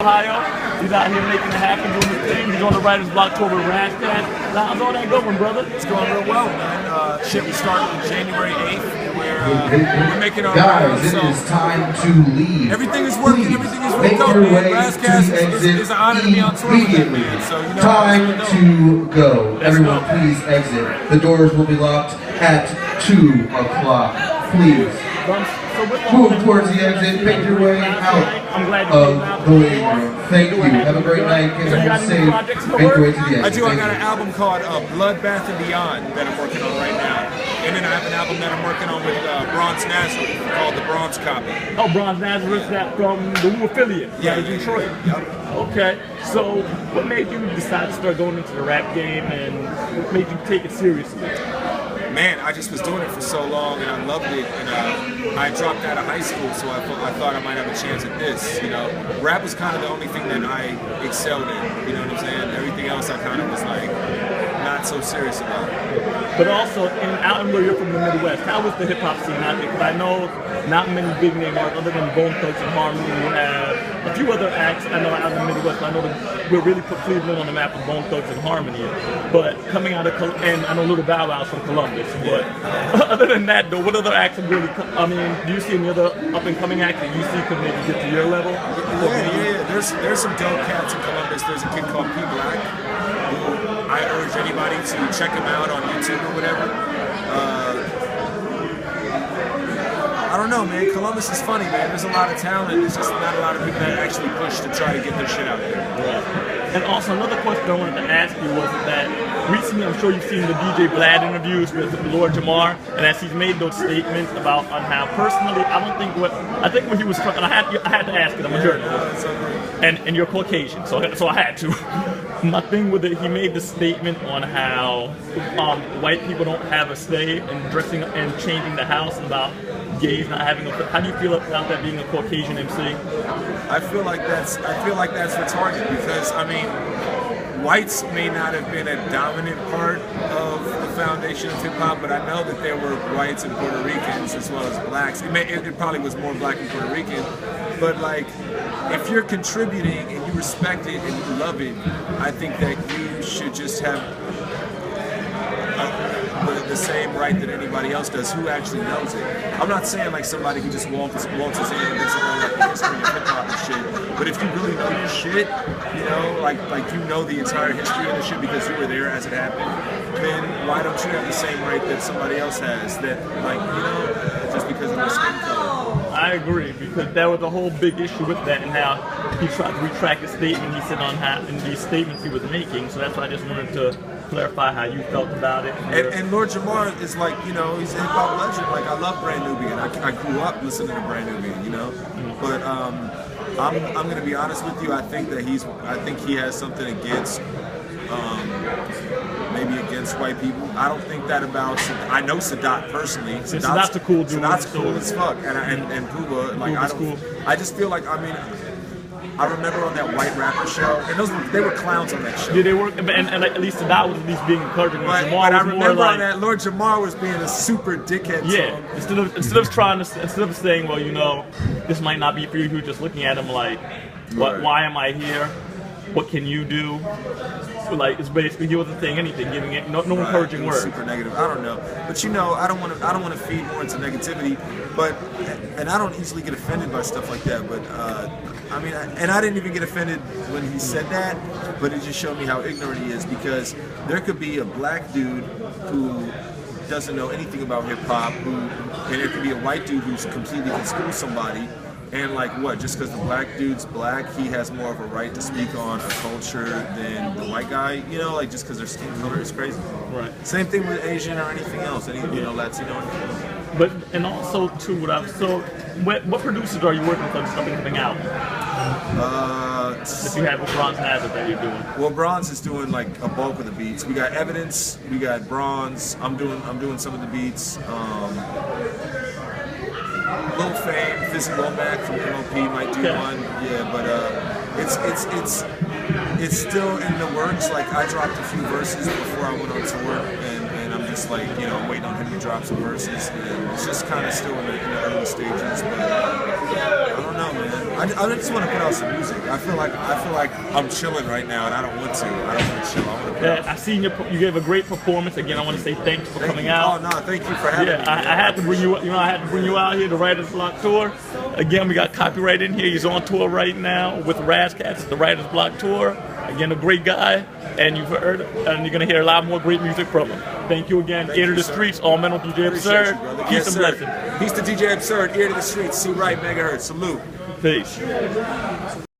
Ohio. He's out here making it happen, doing his thing. He's on the writer's block tour with Rascast. How's all that going, brother? It's going real well, man. We started on January 8th, and we're making our rounds, so it is time to leave. everything is working, everything is real dope, man. Rascast is an honor to be on tour with that, man. So, you know, time to go. Everyone, please exit. The doors will be locked at 2 o'clock. Please. Move towards the exit, make your way out of the waiting room. Thank you. Have a great night. Get home safe. Make your way to the exit. I do. I got an album called Bloodbath and Beyond that I'm working on right now. And then I have an album that I'm working on with Bronze Nazareth called The Bronze Copy. Oh, Bronze Nazareth, that from the Woo affiliate, yeah, in Detroit. Yep. Okay, so what made you decide to start going into the rap game, and what made you take it seriously? Man, I just was doing it for so long, and I loved it, and I dropped out of high school, so I thought I might have a chance at this, you know. Rap was kind of the only thing that I excelled in, you know what I'm saying? Everything else I kind of was like, not so serious about it. But also, out in where you're from the Midwest, how was the hip-hop scene out there? Because I know not many big name artists other than Bone Thugs and Harmony. You have a few other acts I know out in the Midwest. I know that we're really put Cleveland on the map with Bone Thugs and Harmony. But coming out of and I know Little Bow Wow's from Columbus. But other than that, though, what other acts have really? I mean, do you see any other up-and-coming acts that you see could maybe get to your level? Yeah. There's some dope cats in Columbus. There's a kid called P Black, who I urge anybody to check him out on YouTube or whatever. I don't know, man. Columbus is funny, man. There's a lot of talent. There's just not a lot of people that actually push to try to get their shit out there. Yeah. And also, another question I wanted to ask you was that recently, I'm sure you've seen the DJ Vlad interviews with Lord Jamar, and as he's made those statements about on how personally, I think when he was, and I had to ask it. I'm a journalist, and you're Caucasian, so I had to. My thing with it, he made the statement on how white people don't have a say in dressing and changing the house, and about gays not having a. How do you feel about that being a Caucasian MC? I feel like that's retarded, because I mean, whites may not have been a dominant part of the foundation of hip hop, but I know that there were whites and Puerto Ricans as well as blacks. It probably was more black and Puerto Rican, but like, if you're contributing and you respect it and you love it, I think that you should just have the same right that anybody else does who actually knows it. I'm not saying like somebody who just waltzes in and doesn't know like the history of hip hop and shit, but if you really know your shit, you know, like you know the entire history of the shit because you were there as it happened, then why don't you have the same right that somebody else has, that like, you know, just because of their skin color? I agree, because there was a whole big issue with that, and how he tried to retract the statement he said on how in these statements he was making. So that's why I just wanted to clarify how you felt about it. And Lord Jamar is like, you know, he's a hip hop legend. Like, I love Brand Nubian. I grew up listening to Brand Nubian, you know. But I'm gonna be honest with you. I think he has something against. Maybe against white people. I don't think that about. I know Sadat personally. Sadat's a cool dude. Sadat's cool as fuck, and Puba. Like, I don't. Cool. I just feel like, I mean, I remember on that white rapper show, and they were clowns on that show. Yeah, they were, and at least Sadat was at least being encouraging. Right, Jamar but I was remember more on that Lord Jamar was being a super dickhead. Yeah, instead of saying, well, you know, this might not be for you, he was just looking at him like, what? Right. Why am I here? What can you do? So like, it's basically, he wasn't saying anything, giving it no encouraging words. Super negative. I don't know, but you know, I don't want to feed more into negativity. But and I don't easily get offended by stuff like that. But I mean, I didn't even get offended when he said that. But it just showed me how ignorant he is, because there could be a black dude who doesn't know anything about hip hop, and there could be a white dude who's completely can school somebody. And like, what? Just because the black dude's black, he has more of a right to speak on a culture than the white guy. You know, like, just because their skin color is crazy. Right. Same thing with Asian or anything else. You know, Latino. But and also too, what producers are you working with on something coming out? If you have a Bronze Nazareth that you're doing. Well, Bronze is doing like a bulk of the beats. We got Evidence. We got Bronze. I'm doing some of the beats. Lil Fame, Fizzy Womack from MOP might do one, yeah, but it's still in the works. Like, I dropped a few verses before I went on tour, and I'm just like, you know, waiting on him to drop some verses. And it's just kind of still in the early stages, but I don't know, man. I just want to put out some music. I feel like I'm chilling right now, and I don't want to. I don't want to chill. I want to put out. I seen you gave a great performance. Again, I want to say thanks for coming out. Oh no, thank you for having me. I had to bring you. You know, I had to bring you out here. The Writer's Block Tour. Again, we got Copywrite in here. He's on tour right now with Razzcats, the Writer's Block Tour. Again, a great guy, and you've heard, and you're gonna hear a lot more great music from him. Thank you again. Ear to the streets, all men on DJ Absurd. Peace and blessing. Peace to DJ Absurd. Ear to the streets. C. Right megahertz. Salute. Peace.